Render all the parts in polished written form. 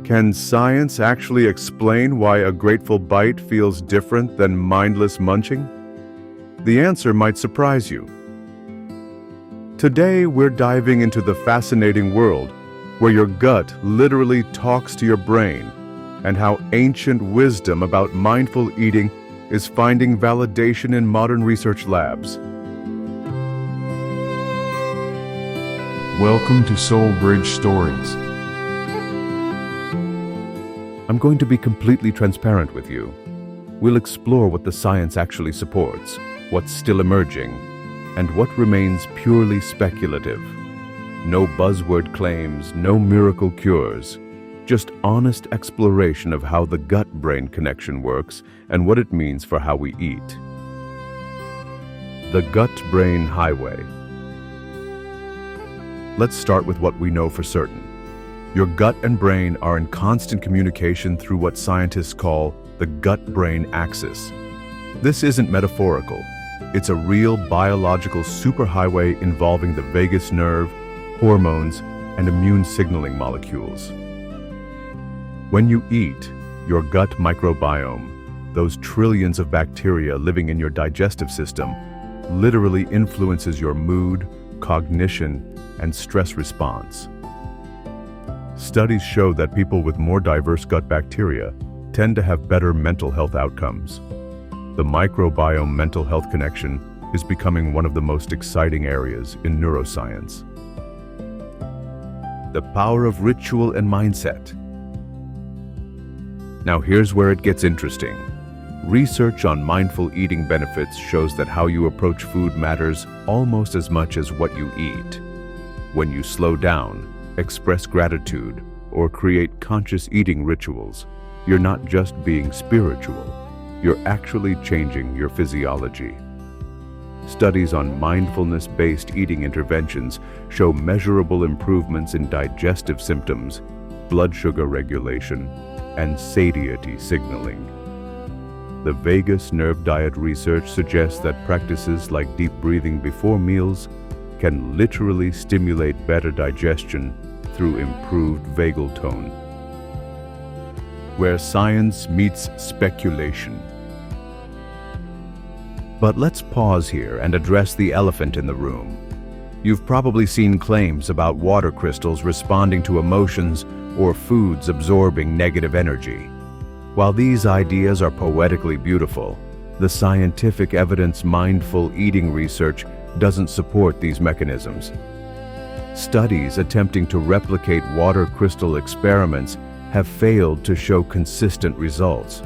Can science actually explain why a grateful bite feels different than mindless munching? The answer might surprise you. Today, we're diving into the fascinating world where your gut literally talks to your brain, and how ancient wisdom about mindful eating is finding validation in modern research labs. Welcome to Soul Bridge Stories. I'm going to be completely transparent with you. We'll explore what the science actually supports, what's still emerging, and what remains purely speculative. No buzzword claims, no miracle cures, just honest exploration of how the gut-brain connection works and what it means for how we eat. The gut-brain highway. Let's start with what we know for certain. Your gut and brain are in constant communication through what scientists call the gut-brain axis. This isn't metaphorical. It's a real biological superhighway involving the vagus nerve, hormones, and immune signaling molecules. When you eat, your gut microbiome, those trillions of bacteria living in your digestive system, literally influences your mood, cognition, and stress response. Studies show that people with more diverse gut bacteria tend to have better mental health outcomes. The microbiome mental health connection is becoming one of the most exciting areas in neuroscience. The power of ritual and mindset. Now here's where it gets interesting. Research on mindful eating benefits shows that how you approach food matters almost as much as what you eat. When you slow down, express gratitude, or create conscious eating rituals, you're not just being spiritual, you're actually changing your physiology. Studies on mindfulness-based eating interventions show measurable improvements in digestive symptoms, blood sugar regulation, and satiety signaling. The vagus nerve diet research suggests that practices like deep breathing before meals can literally stimulate better digestion through improved vagal tone. Where science meets speculation. But let's pause here and address the elephant in the room. You've probably seen claims about water crystals responding to emotions or foods absorbing negative energy. While these ideas are poetically beautiful, the scientific evidence mindful eating research doesn't support these mechanisms. Studies attempting to replicate water crystal experiments have failed to show consistent results.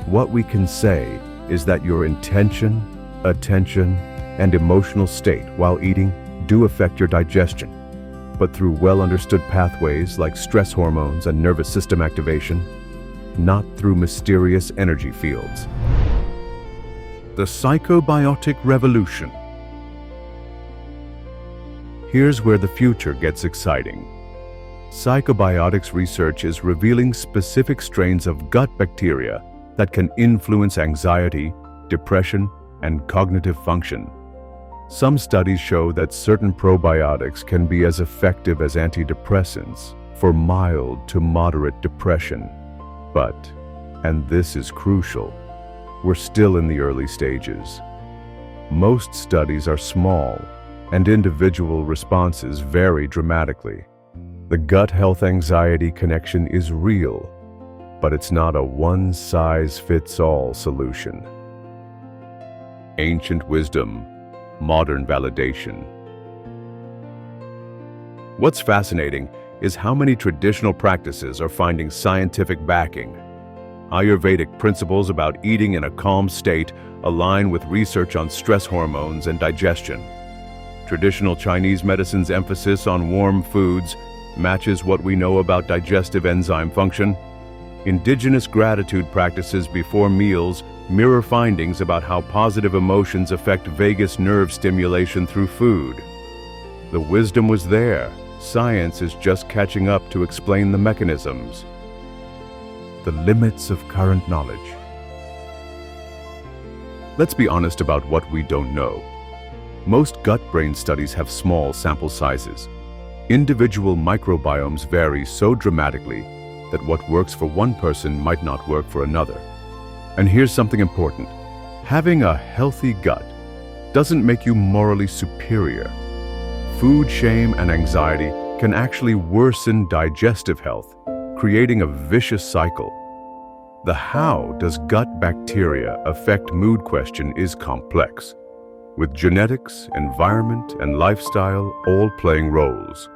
What we can say is that your intention, attention, and emotional state while eating do affect your digestion, but through well-understood pathways like stress hormones and nervous system activation, not through mysterious energy fields. The psychobiotic revolution. Here's where the future gets exciting. Psychobiotics research is revealing specific strains of gut bacteria that can influence anxiety, depression, and cognitive function. Some studies show that certain probiotics can be as effective as antidepressants for mild to moderate depression. But, and this is crucial, we're still in the early stages. Most studies are small, and individual responses vary dramatically. The gut health anxiety connection is real, but it's not a one-size-fits-all solution. Ancient wisdom, modern validation. What's fascinating is how many traditional practices are finding scientific backing. Ayurvedic principles about eating in a calm state align with research on stress hormones and digestion. Traditional Chinese medicine's emphasis on warm foods matches what we know about digestive enzyme function. Indigenous gratitude practices before meals mirror findings about how positive emotions affect vagus nerve stimulation through food. The wisdom was there. Science is just catching up to explain the mechanisms. The limits of current knowledge. Let's be honest about what we don't know. Most gut-brain studies have small sample sizes. Individual microbiomes vary so dramatically that what works for one person might not work for another. And here's something important. Having a healthy gut doesn't make you morally superior. Food shame and anxiety can actually worsen digestive health, creating a vicious cycle. The how does gut bacteria affect mood question is complex, with genetics, environment, and lifestyle all playing roles.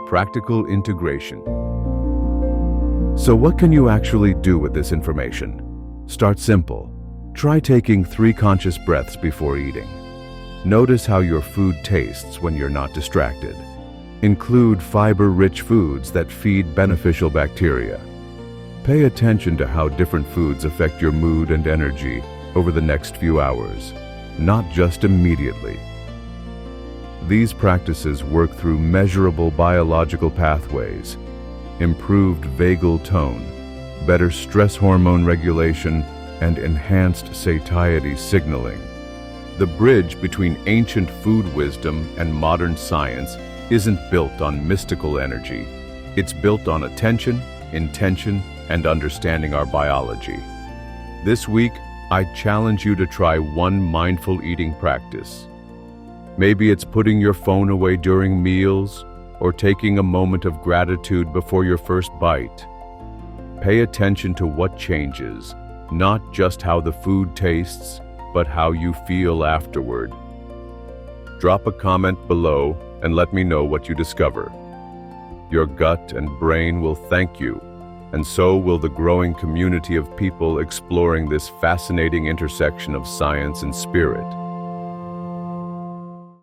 Practical integration. So what can you actually do with this information? Start simple. Try taking 3 conscious breaths before eating. Notice how your food tastes when you're not distracted. Include fiber-rich foods that feed beneficial bacteria. Pay attention to how different foods affect your mood and energy over the next few hours, not just immediately. These practices work through measurable biological pathways, improved vagal tone, better stress hormone regulation, and enhanced satiety signaling. The bridge between ancient food wisdom and modern science isn't built on mystical energy. It's built on attention, intention, and understanding our biology. This week, I challenge you to try one mindful eating practice. Maybe it's putting your phone away during meals or taking a moment of gratitude before your first bite. Pay attention to what changes, not just how the food tastes, but how you feel afterward. Drop a comment below and let me know what you discover. Your gut and brain will thank you, and so will the growing community of people exploring this fascinating intersection of science and spirit.